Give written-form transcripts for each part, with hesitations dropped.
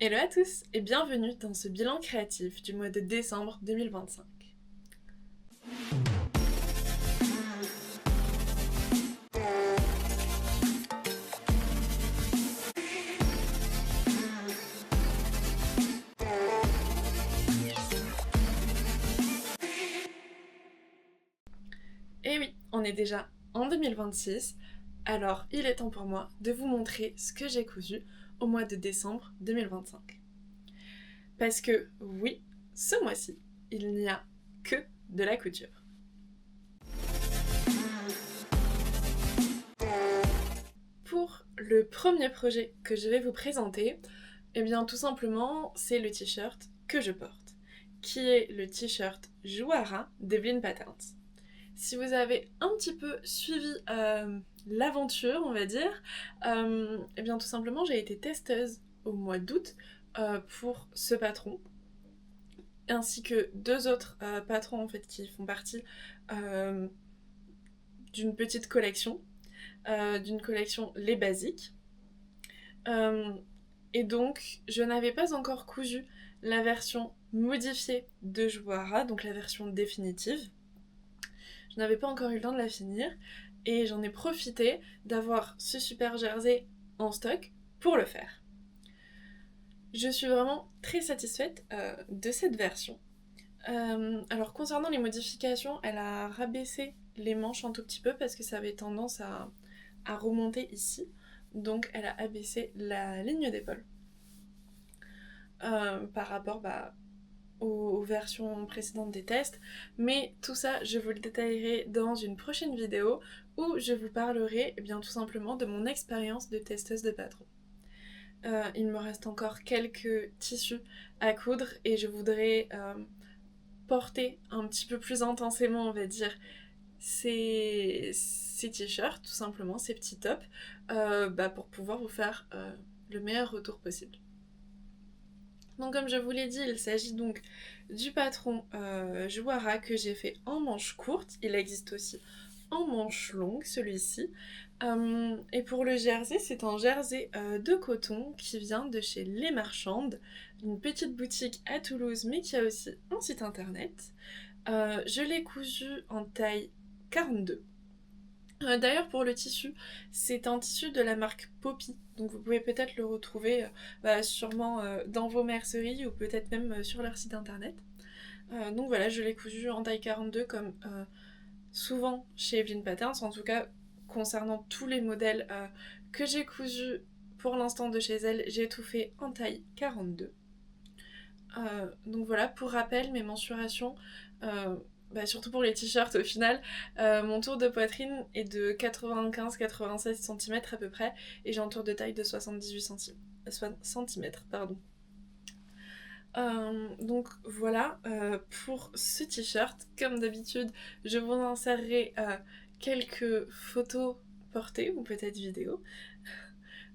Hello à tous et bienvenue dans ce bilan créatif du mois de décembre 2025. Et oui, on est déjà en 2026, alors il est temps pour moi de vous montrer ce que j'ai cousu au mois de décembre 2025. Parce que oui, ce mois-ci, il n'y a que de la couture. Pour le premier projet que je vais vous présenter, eh bien tout simplement c'est le t-shirt que je porte, qui est le t-shirt Jouara d'Evelyn Patterns. Si vous avez un petit peu suivi l'aventure, on va dire, eh bien tout simplement j'ai été testeuse au mois d'août pour ce patron, ainsi que deux autres patrons en fait qui font partie d'une petite collection, d'une collection Les Basiques. Euh, et donc je n'avais pas encore cousu la version modifiée de Jouara, donc la version définitive. Je n'avais pas encore eu le temps de la finir et j'en ai profité d'avoir ce super jersey en stock pour le faire. Je suis vraiment très satisfaite de cette version. Alors concernant les modifications, elle a rabaissé les manches un tout petit peu parce que ça avait tendance à remonter ici. Donc elle a abaissé la ligne d'épaule par rapport aux versions précédentes des tests, mais tout ça je vous le détaillerai dans une prochaine vidéo où je vous parlerai bien tout simplement de mon expérience de testeuse de patron. Il me reste encore quelques tissus à coudre et je voudrais porter un petit peu plus intensément, on va dire, ces t-shirts, tout simplement, ces petits tops, pour pouvoir vous faire le meilleur retour possible. Donc comme je vous l'ai dit, il s'agit donc du patron Jouara que j'ai fait en manche courte. Il existe aussi en manche longue, celui-ci. Et pour le jersey, c'est un jersey de coton qui vient de chez Les Marchandes, une petite boutique à Toulouse, mais qui a aussi un site internet. Je l'ai cousu en taille 42. D'ailleurs, pour le tissu, c'est un tissu de la marque Poppy, donc vous pouvez peut-être le retrouver sûrement dans vos merceries ou peut-être même sur leur site internet. Donc voilà, je l'ai cousu en taille 42 comme souvent chez Evelyn Patterns, en tout cas concernant tous les modèles que j'ai cousus pour l'instant de chez elle, j'ai tout fait en taille 42. Donc voilà, pour rappel, mes mensurations, surtout pour les t-shirts au final, mon tour de poitrine est de 95-96 cm à peu près, et j'ai un tour de taille de 78 cm. Donc voilà, pour ce t-shirt, comme d'habitude, je vous insérerai quelques photos portées, ou peut-être vidéos.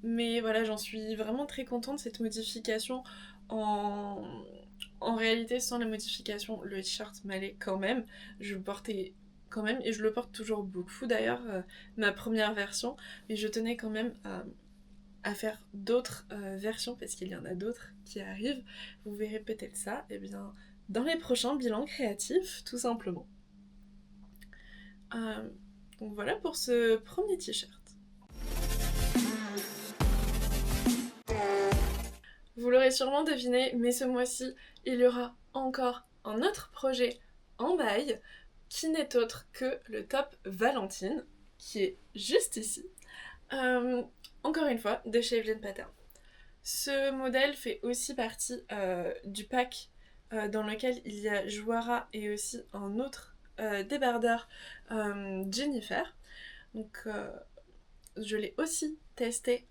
Mais voilà, j'en suis vraiment très contente de cette modification. En réalité, sans la modification, le t-shirt m'allait quand même. Je le portais quand même, et je le porte toujours beaucoup d'ailleurs, ma première version. Mais je tenais quand même à faire d'autres versions, parce qu'il y en a d'autres qui arrivent. Vous verrez peut-être ça, et bien, dans les prochains bilans créatifs, tout simplement. Euh, donc voilà pour ce premier t-shirt. Vous l'aurez sûrement deviné, mais ce mois-ci, il y aura encore un autre projet en bail, qui n'est autre que le top Valentine, qui est juste ici. Euh, Encore une fois, de chez Evelyn Pattern. Ce modèle fait aussi partie du pack dans lequel il y a Jouara et aussi un autre débardeur Jennifer. Donc je l'ai aussi testé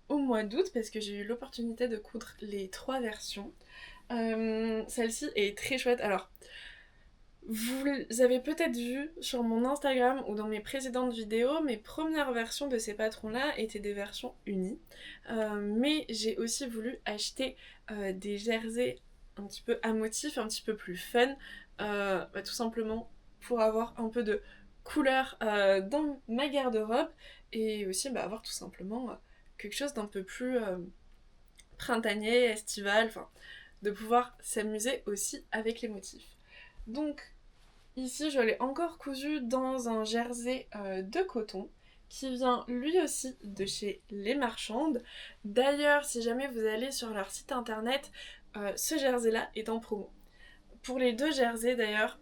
au mois d'août parce que j'ai eu l'opportunité de coudre les trois versions. Celle-ci est très chouette. Alors, vous avez peut-être vu sur mon Instagram ou dans mes précédentes vidéos, mes premières versions de ces patrons-là étaient des versions unies. Mais j'ai aussi voulu acheter des jerseys un petit peu à motif, un petit peu plus fun, tout simplement pour avoir un peu de couleur dans ma garde-robe et aussi avoir tout simplement quelque chose d'un peu plus printanier, estival, enfin de pouvoir s'amuser aussi avec les motifs. Donc ici je l'ai encore cousu dans un jersey de coton qui vient lui aussi de chez Les Marchandes. D'ailleurs, si jamais vous allez sur leur site internet, ce jersey là est en promo. Pour les deux jerseys d'ailleurs,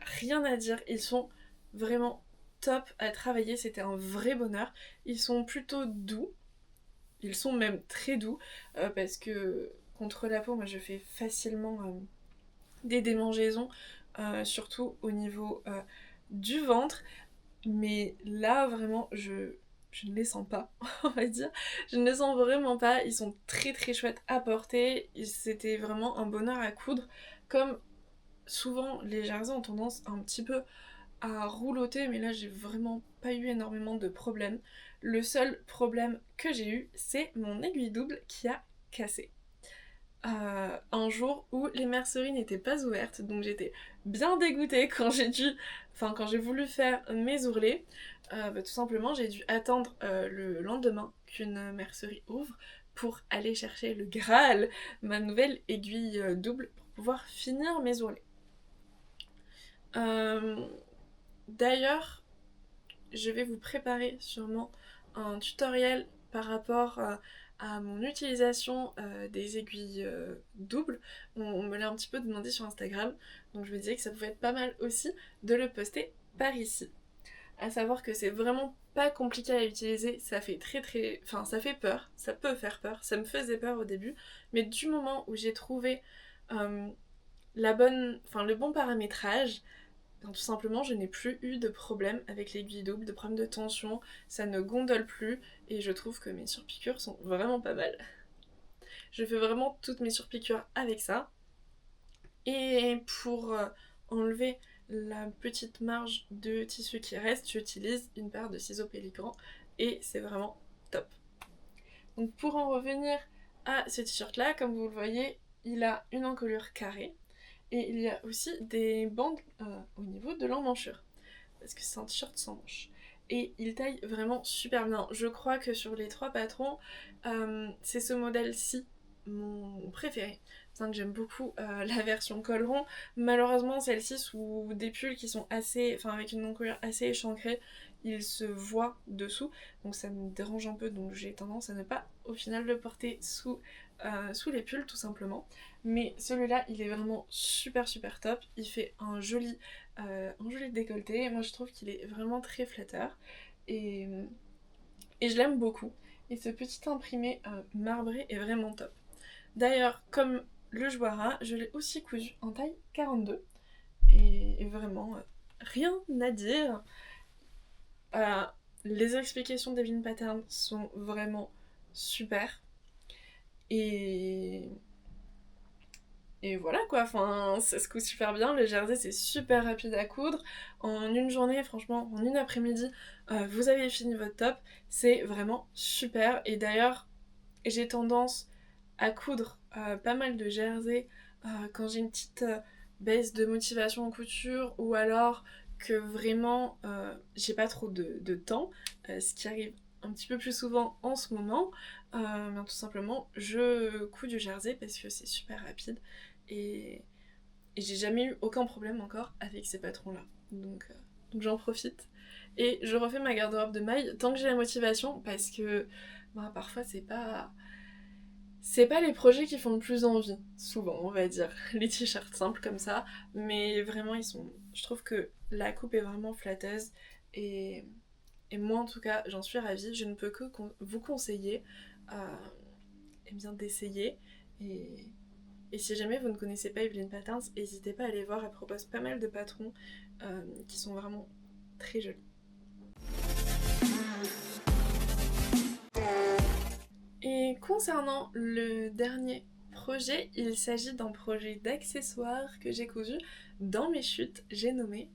rien à dire, ils sont vraiment top à travailler, c'était un vrai bonheur. Ils sont plutôt doux, ils sont même très doux, parce que contre la peau, moi je fais facilement des démangeaisons, surtout au niveau du ventre. Mais là vraiment je ne les sens pas, on va dire. Je ne les sens vraiment pas, ils sont très très chouettes à porter, c'était vraiment un bonheur à coudre. Comme souvent les jerseys ont tendance un petit peu à roulotter, mais là j'ai vraiment pas eu énormément de problèmes. Le seul problème que j'ai eu, c'est mon aiguille double qui a cassé. Un jour où les merceries n'étaient pas ouvertes, donc j'étais bien dégoûtée quand quand j'ai voulu faire mes ourlets. Tout simplement, j'ai dû attendre le lendemain qu'une mercerie ouvre pour aller chercher le Graal, ma nouvelle aiguille double, pour pouvoir finir mes ourlets. D'ailleurs, je vais vous préparer sûrement un tutoriel par rapport à mon utilisation des aiguilles doubles. On me l'a un petit peu demandé sur Instagram, donc je me disais que ça pouvait être pas mal aussi de le poster par ici. À savoir que c'est vraiment pas compliqué à utiliser, ça fait enfin ça fait peur, ça peut faire peur, ça me faisait peur au début, mais du moment où j'ai trouvé le bon paramétrage, tout simplement, je n'ai plus eu de problème avec l'aiguille double, de problème de tension, ça ne gondole plus, et je trouve que mes surpiqûres sont vraiment pas mal. Je fais vraiment toutes mes surpiqûres avec ça. Et pour enlever la petite marge de tissu qui reste, j'utilise une paire de ciseaux Pélican, et c'est vraiment top. Donc pour en revenir à ce t-shirt là, comme vous le voyez, il a une encolure carrée, et il y a aussi des bandes au niveau de l'emmanchure, parce que c'est un t-shirt sans manches. Et il taille vraiment super bien. Je crois que sur les 3 patrons, c'est ce modèle-ci mon préféré. C'est que j'aime beaucoup la version col rond. Malheureusement, celle-ci, sous des pulls qui sont avec une encolure assez échancrée, il se voit dessous, donc ça me dérange un peu, donc j'ai tendance à ne pas au final le porter sous les pulls tout simplement. Mais celui-là, il est vraiment super super top. Il fait un joli décolleté. Moi, je trouve qu'il est vraiment très flatteur. Et, et je l'aime beaucoup. Et ce petit imprimé marbré est vraiment top. D'ailleurs, comme le Joara, je l'ai aussi cousu en taille 42. Et vraiment, rien à dire. Les explications d'Evelyn Pattern sont vraiment super. Et voilà quoi, enfin ça se coud super bien, le jersey c'est super rapide à coudre, en une journée, franchement, en une après-midi, vous avez fini votre top, c'est vraiment super. Et d'ailleurs, j'ai tendance à coudre pas mal de jerseys quand j'ai une petite baisse de motivation en couture, ou alors que vraiment j'ai pas trop de temps, ce qui arrive un petit peu plus souvent en ce moment, tout simplement je couds du jersey parce que c'est super rapide, et j'ai jamais eu aucun problème encore avec ces patrons là, donc j'en profite et je refais ma garde-robe de maille tant que j'ai la motivation, parce que parfois c'est pas les projets qui font le plus envie, souvent on va dire, les t-shirts simples comme ça, mais vraiment je trouve que la coupe est vraiment flatteuse, et moi en tout cas j'en suis ravie. Je ne peux que vous conseiller d'essayer, et si jamais vous ne connaissez pas Evelyn Patterns, n'hésitez pas à aller voir, elle propose pas mal de patrons qui sont vraiment très jolis. Et concernant le dernier projet, il s'agit d'un projet d'accessoires que j'ai cousu dans mes chutes. J'ai nommé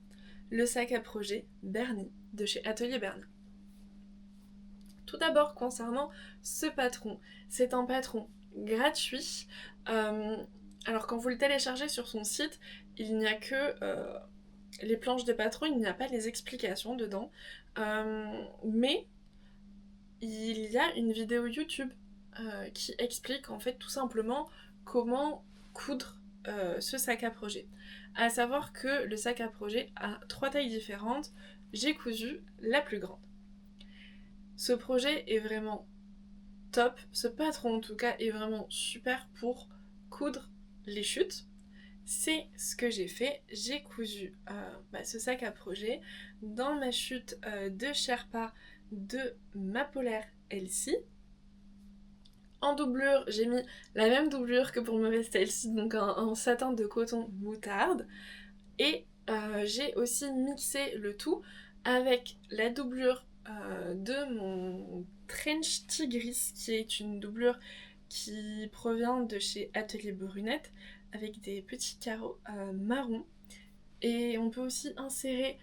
le sac à projet Bernie de chez Atelier Bernie. Tout d'abord, concernant ce patron, c'est un patron gratuit. Alors quand vous le téléchargez sur son site, il n'y a que les planches de patron, il n'y a pas les explications dedans, mais il y a une vidéo YouTube qui explique en fait tout simplement comment coudre ce sac à projet. À savoir que le sac à projet a 3 tailles différentes, j'ai cousu la plus grande. Ce projet est vraiment top, ce patron en tout cas est vraiment super pour coudre les chutes. C'est ce que j'ai fait, j'ai cousu ce sac à projet dans ma chute de Sherpa de ma polaire Elsie. En doublure, j'ai mis la même doublure que pour ma veste Elsie, donc un satin de coton moutarde. Et j'ai aussi mixé le tout avec la doublure de mon Trench Tigris, qui est une doublure qui provient de chez Atelier Brunette, avec des petits carreaux marron. Et on peut aussi insérer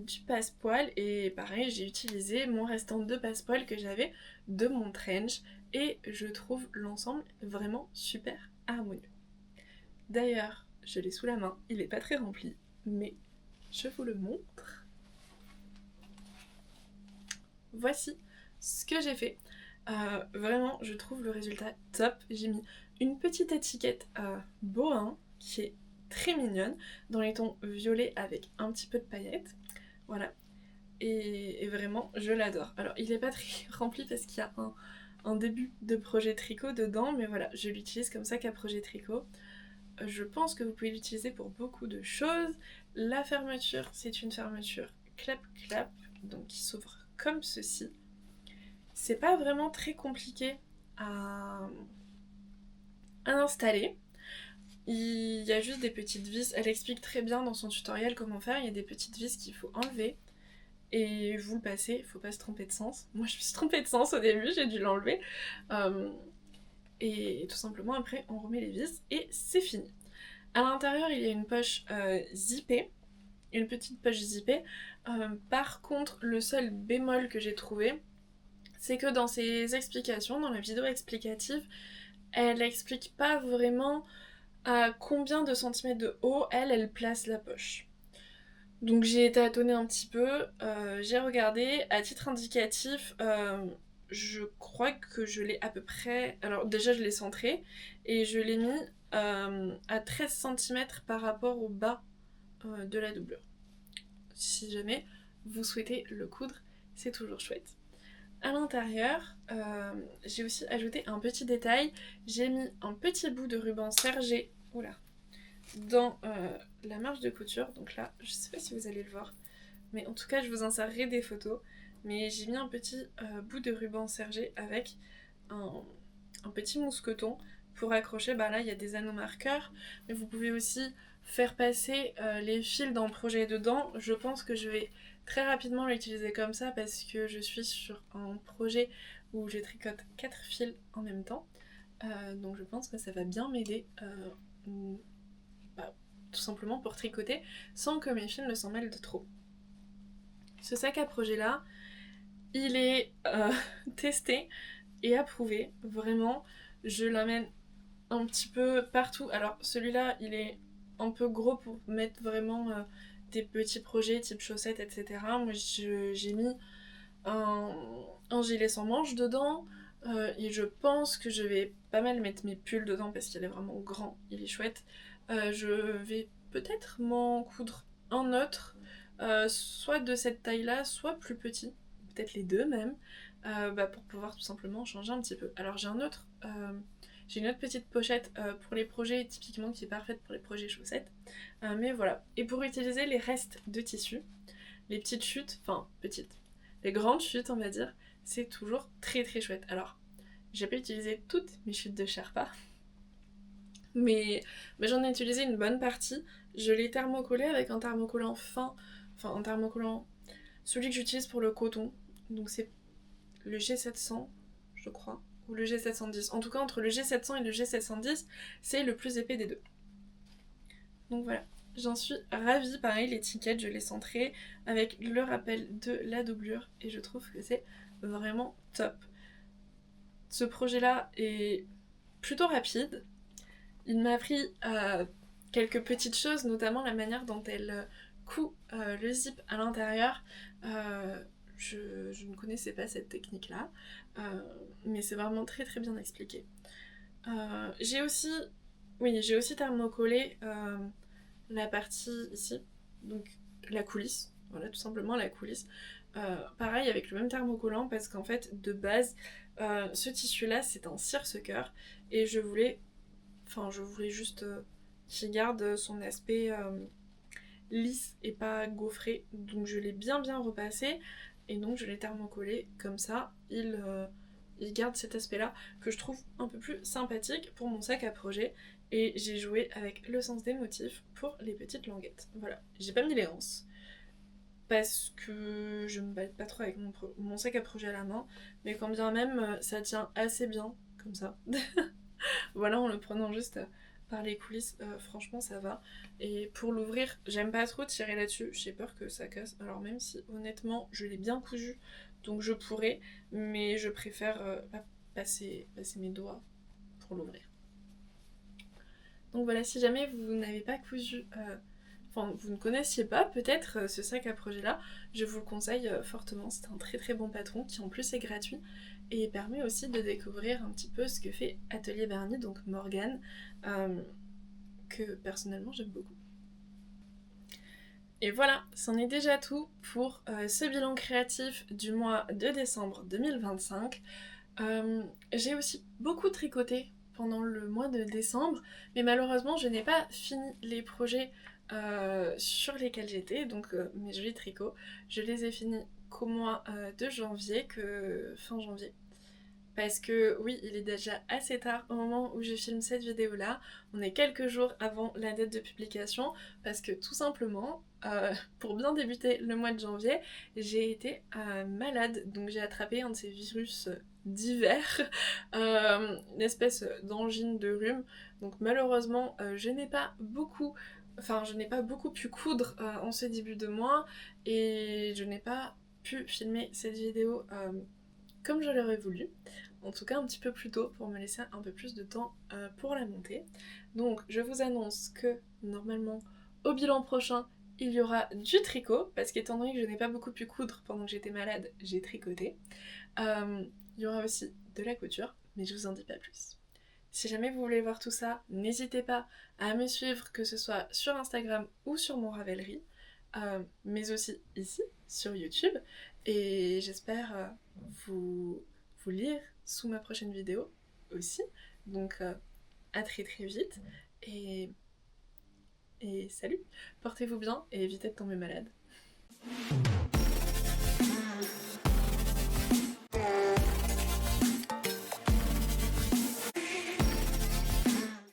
du passepoil, et pareil, j'ai utilisé mon restant de passepoil que j'avais de mon trench, et je trouve l'ensemble vraiment super harmonieux. D'ailleurs, je l'ai sous la main, il n'est pas très rempli, mais je vous le montre. Voici ce que j'ai fait. Vraiment, je trouve le résultat top. J'ai mis une petite étiquette bohin qui est très mignonne, dans les tons violets avec un petit peu de paillettes. Voilà. Et vraiment, je l'adore. Alors, il n'est pas très rempli parce qu'il y a un début de projet tricot dedans, mais voilà, je l'utilise comme sac à projet tricot. Je pense que vous pouvez l'utiliser pour beaucoup de choses. La fermeture, c'est une fermeture clap-clap, donc qui s'ouvre comme ceci. C'est pas vraiment très compliqué à installer. Il y a juste des petites vis. Elle explique très bien dans son tutoriel comment faire. Il y a des petites vis qu'il faut enlever. Et vous le passez, il faut pas se tromper de sens. Moi je me suis trompée de sens au début, j'ai dû l'enlever. Et tout simplement après on remet les vis et c'est fini. À l'intérieur il y a une poche zippée, une petite poche zippée. Par contre le seul bémol que j'ai trouvé, c'est que dans ses explications, dans la vidéo explicative, elle explique pas vraiment à combien de centimètres de haut elle place la poche. Donc j'ai tâtonné un petit peu, j'ai regardé, à titre indicatif, je crois que je l'ai à peu près... Alors déjà je l'ai centré, et je l'ai mis à 13 cm par rapport au bas de la doublure. Si jamais vous souhaitez le coudre, c'est toujours chouette. À l'intérieur, j'ai aussi ajouté un petit détail, j'ai mis un petit bout de ruban sergé, dans la marge de couture. Donc là, je sais pas si vous allez le voir, mais en tout cas je vous insérerai des photos. Mais j'ai mis un petit bout de ruban sergé avec un petit mousqueton pour accrocher. Bah là il y a des anneaux marqueurs, mais vous pouvez aussi faire passer les fils d'un projet dedans. Je pense que je vais très rapidement l'utiliser comme ça parce que je suis sur un projet où je tricote 4 fils en même temps. Donc je pense que ça va bien m'aider tout simplement pour tricoter sans que mes fils ne s'en mêlent de trop. Ce sac à projet là, il est testé et approuvé, vraiment. Je l'amène un petit peu partout. Alors celui-là il est un peu gros pour mettre vraiment des petits projets type chaussettes, etc. Moi j'ai mis un gilet sans manches dedans, et je pense que je vais pas mal mettre mes pulls dedans parce qu'il est vraiment grand, il est chouette. Je vais peut-être m'en coudre un autre, soit de cette taille-là, soit plus petit, peut-être les deux même, pour pouvoir tout simplement changer un petit peu. Alors j'ai une autre petite pochette pour les projets, typiquement qui est parfaite pour les projets chaussettes. Mais voilà. Et pour utiliser les restes de tissu, les petites chutes, les grandes chutes on va dire, c'est toujours très très chouette. Alors, j'ai pas utilisé toutes mes chutes de Sherpa, mais j'en ai utilisé une bonne partie. Je l'ai thermocollé avec un thermocollant fin, un thermocollant, celui que j'utilise pour le coton. Donc c'est le G700, je crois, ou le G710. En tout cas, entre le G700 et le G710, c'est le plus épais des deux. Donc voilà, j'en suis ravie. Pareil, l'étiquette, je l'ai centrée avec le rappel de la doublure et je trouve que c'est vraiment top. Ce projet-là est plutôt rapide. Il m'a appris quelques petites choses, notamment la manière dont elle coud le zip à l'intérieur. je ne connaissais pas cette technique-là, mais c'est vraiment très très bien expliqué. J'ai aussi thermocollé la partie ici, donc la coulisse, voilà tout simplement la coulisse. Pareil avec le même thermocollant parce qu'en fait de base ce tissu là c'est un cire-sequeur et je voulais juste qu'il garde son aspect lisse et pas gaufré, donc je l'ai bien repassé et donc je l'ai thermocollé comme ça, il garde cet aspect là que je trouve un peu plus sympathique pour mon sac à projet. Et j'ai joué avec le sens des motifs pour les petites languettes. Voilà, j'ai pas mis les anses parce que je me balade pas trop avec mon sac à projet à la main, mais quand bien même ça tient assez bien comme ça. Voilà, en le prenant juste par les coulisses, franchement ça va. Et pour l'ouvrir, j'aime pas trop tirer là-dessus, j'ai peur que ça casse. Alors même si honnêtement je l'ai bien cousu, donc je pourrais, mais je préfère pas passer mes doigts pour l'ouvrir. Donc voilà, si jamais vous n'avez pas cousu, vous ne connaissiez pas peut-être ce sac à projet là, je vous le conseille fortement, c'est un très très bon patron qui en plus est gratuit et permet aussi de découvrir un petit peu ce que fait Atelier Bernie, donc Morgane, que personnellement j'aime beaucoup. Et voilà, c'en est déjà tout pour ce bilan créatif du mois de décembre 2025. J'ai aussi beaucoup tricoté pendant le mois de décembre, mais malheureusement je n'ai pas fini les projets sur lesquels j'étais, donc mes jolis tricots, je les ai finis qu'au mois de janvier, que fin janvier. Parce que oui, il est déjà assez tard au moment où je filme cette vidéo là, on est quelques jours avant la date de publication, parce que tout simplement, pour bien débuter le mois de janvier, j'ai été malade, donc j'ai attrapé un de ces virus d'hiver, une espèce d'angine de rhume, donc malheureusement je n'ai pas beaucoup pu coudre en ce début de mois, et je n'ai pas pu filmer cette vidéo comme je l'aurais voulu, en tout cas un petit peu plus tôt pour me laisser un peu plus de temps pour la monter. Donc je vous annonce que normalement au bilan prochain il y aura du tricot, parce qu'étant donné que je n'ai pas beaucoup pu coudre pendant que j'étais malade, j'ai tricoté. Il y aura aussi de la couture, mais je vous en dis pas plus. Si jamais vous voulez voir tout ça, n'hésitez pas à me suivre, que ce soit sur Instagram ou sur mon Ravelry, mais aussi ici, sur YouTube. Et j'espère vous lire sous ma prochaine vidéo aussi. Donc à très très vite. Et salut, portez-vous bien et évitez de tomber malade.